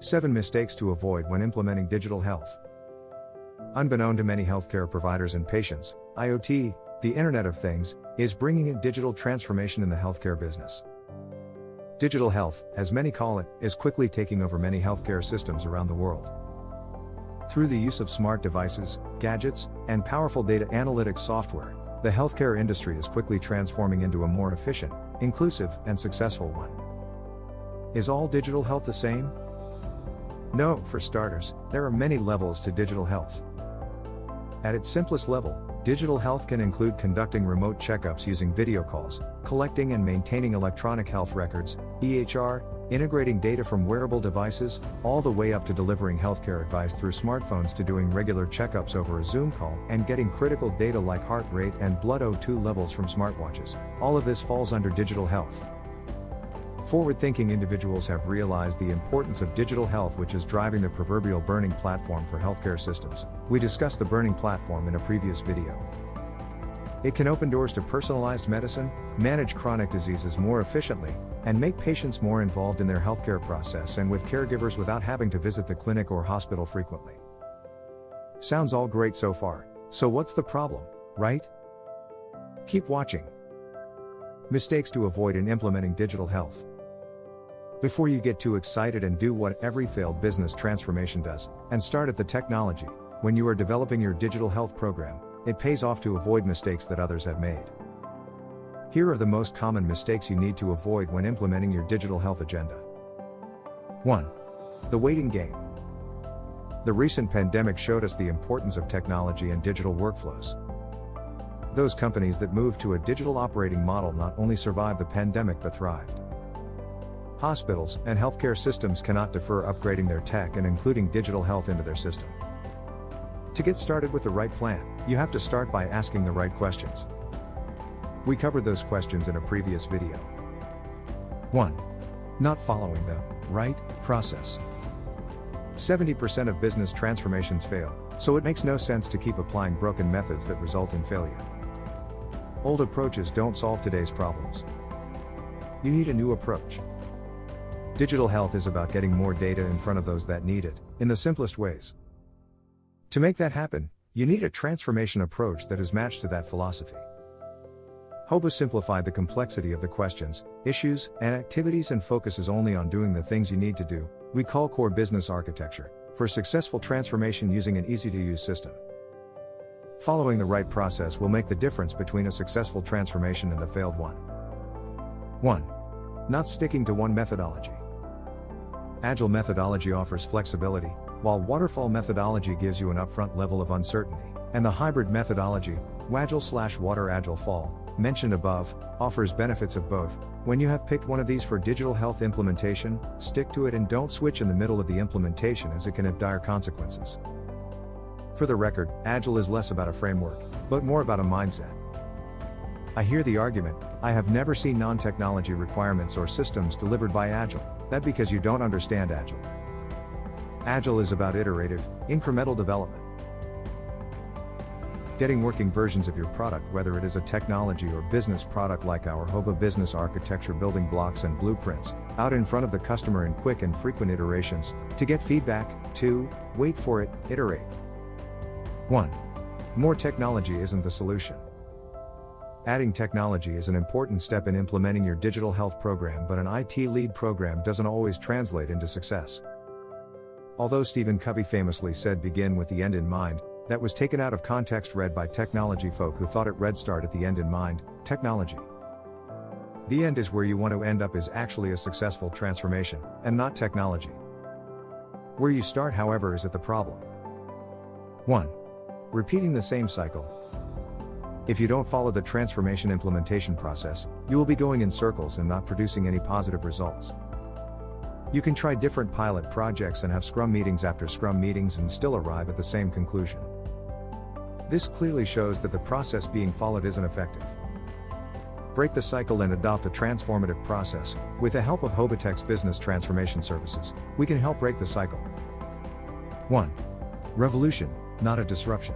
7 Mistakes to Avoid When Implementing Digital Health. Unbeknown to many healthcare providers and patients, IoT, the Internet of Things, is bringing in digital transformation in the healthcare business. Digital health, as many call it, is quickly taking over many healthcare systems around the world. Through the use of smart devices, gadgets, and powerful data analytics software, the healthcare industry is quickly transforming into a more efficient, inclusive, and successful one. Is all digital health the same? No, for starters, there are many levels to digital health. At its simplest level, digital health can include conducting remote checkups using video calls, collecting and maintaining electronic health records, EHR, integrating data from wearable devices, all the way up to delivering healthcare advice through smartphones to doing regular checkups over a Zoom call and getting critical data like heart rate and blood O2 levels from smartwatches. All of this falls under digital health. Forward-thinking individuals have realized the importance of digital health, which is driving the proverbial burning platform for healthcare systems. We discussed the burning platform in a previous video. It can open doors to personalized medicine, manage chronic diseases more efficiently, and make patients more involved in their healthcare process and with caregivers without having to visit the clinic or hospital frequently. Sounds all great so far, so what's the problem, right? Keep watching. Mistakes to avoid in implementing digital health. Before you get too excited and do what every failed business transformation does, and start at the technology, when you are developing your digital health program, it pays off to avoid mistakes that others have made. Here are the most common mistakes you need to avoid when implementing your digital health agenda. 1. The waiting game. The recent pandemic showed us the importance of technology and digital workflows. Those companies that moved to a digital operating model not only survived the pandemic but thrived. Hospitals and healthcare systems cannot defer upgrading their tech and including digital health into their system. To get started with the right plan, you have to start by asking the right questions. We covered those questions in a previous video. 1. Not following the right process. 70% of business transformations fail, so it makes no sense to keep applying broken methods that result in failure. Old approaches don't solve today's problems. You need a new approach. Digital health is about getting more data in front of those that need it, in the simplest ways. To make that happen, you need a transformation approach that is matched to that philosophy. HOBA simplified the complexity of the questions, issues, and activities and focuses only on doing the things you need to do. We call core business architecture, for successful transformation using an easy-to-use system. Following the right process will make the difference between a successful transformation and a failed one. 1. Not sticking to one methodology. Agile methodology offers flexibility, while waterfall methodology gives you an upfront level of uncertainty, and the hybrid methodology, WAGILE/Water Agile Fall, mentioned above, offers benefits of both. When you have picked one of these for digital health implementation, stick to it and don't switch in the middle of the implementation as it can have dire consequences. For the record, Agile is less about a framework, but more about a mindset. I hear the argument, I have never seen non-technology requirements or systems delivered by Agile. That because you don't understand Agile. Agile is about iterative, incremental development. Getting working versions of your product, whether it is a technology or business product like our HOBA business architecture building blocks and blueprints, out in front of the customer in quick and frequent iterations, to get feedback. 2. Wait for it, iterate. 1. More technology isn't the solution. Adding technology is an important step in implementing your digital health program, but an IT lead program doesn't always translate into success. Although Stephen Covey famously said begin with the end in mind, that was taken out of context read by technology folk who thought it read start at the end in mind, technology. The end is where you want to end up is actually a successful transformation, and not technology. Where you start, however, is at the problem. 1. Repeating the same cycle. If you don't follow the transformation implementation process, you will be going in circles and not producing any positive results. You can try different pilot projects and have Scrum meetings after Scrum meetings and still arrive at the same conclusion. This clearly shows that the process being followed isn't effective. Break the cycle and adopt a transformative process. With the help of HOBATech's business transformation services, we can help break the cycle. 1. Revolution, not a disruption.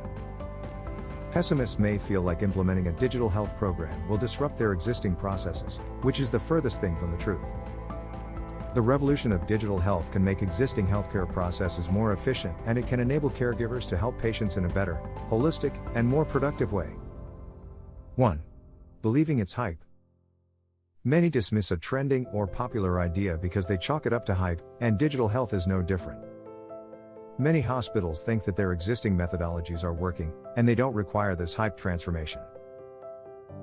Pessimists may feel like implementing a digital health program will disrupt their existing processes, which is the furthest thing from the truth. The revolution of digital health can make existing healthcare processes more efficient, and it can enable caregivers to help patients in a better, holistic, and more productive way. 1. Believing it's hype. Many dismiss a trending or popular idea because they chalk it up to hype, and digital health is no different. Many hospitals think that their existing methodologies are working, and they don't require this hype transformation.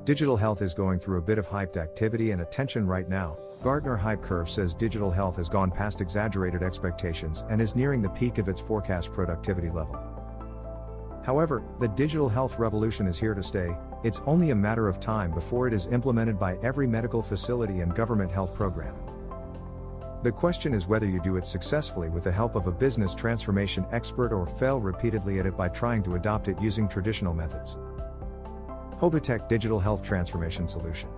Digital health is going through a bit of hyped activity and attention right now. Gartner Hype Curve says digital health has gone past exaggerated expectations and is nearing the peak of its forecast productivity level. However, the digital health revolution is here to stay. It's only a matter of time before it is implemented by every medical facility and government health program. The question is whether you do it successfully with the help of a business transformation expert or fail repeatedly at it by trying to adopt it using traditional methods. HOBA Tech Digital Health Transformation Solution.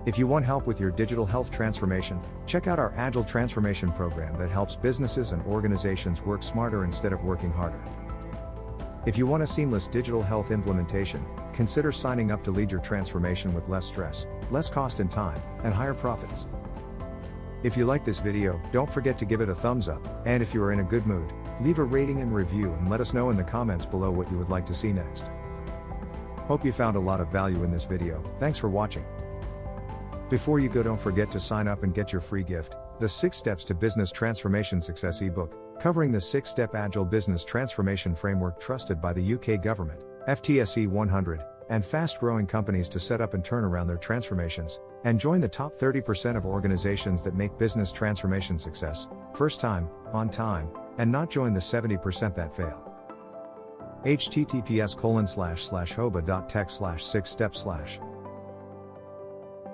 If you want help with your digital health transformation, check out our Agile transformation program that helps businesses and organizations work smarter instead of working harder. If you want a seamless digital health implementation, consider signing up to lead your transformation with less stress, less cost and time, and higher profits. If you like this video, don't forget to give it a thumbs up, and if you are in a good mood, leave a rating and review and let us know in the comments below what you would like to see next. Hope you found a lot of value in this video. Thanks for watching. Before you go, don't forget to sign up and get your free gift, the 6 Steps to Business Transformation Success ebook, covering the 6-step Agile business transformation framework trusted by the UK government, FTSE 100, and fast-growing companies to set up and turn around their transformations, and join the top 30% of organizations that make business transformation success, first time, on time, and not join the 70% that fail. https://hoba.tech/6steps/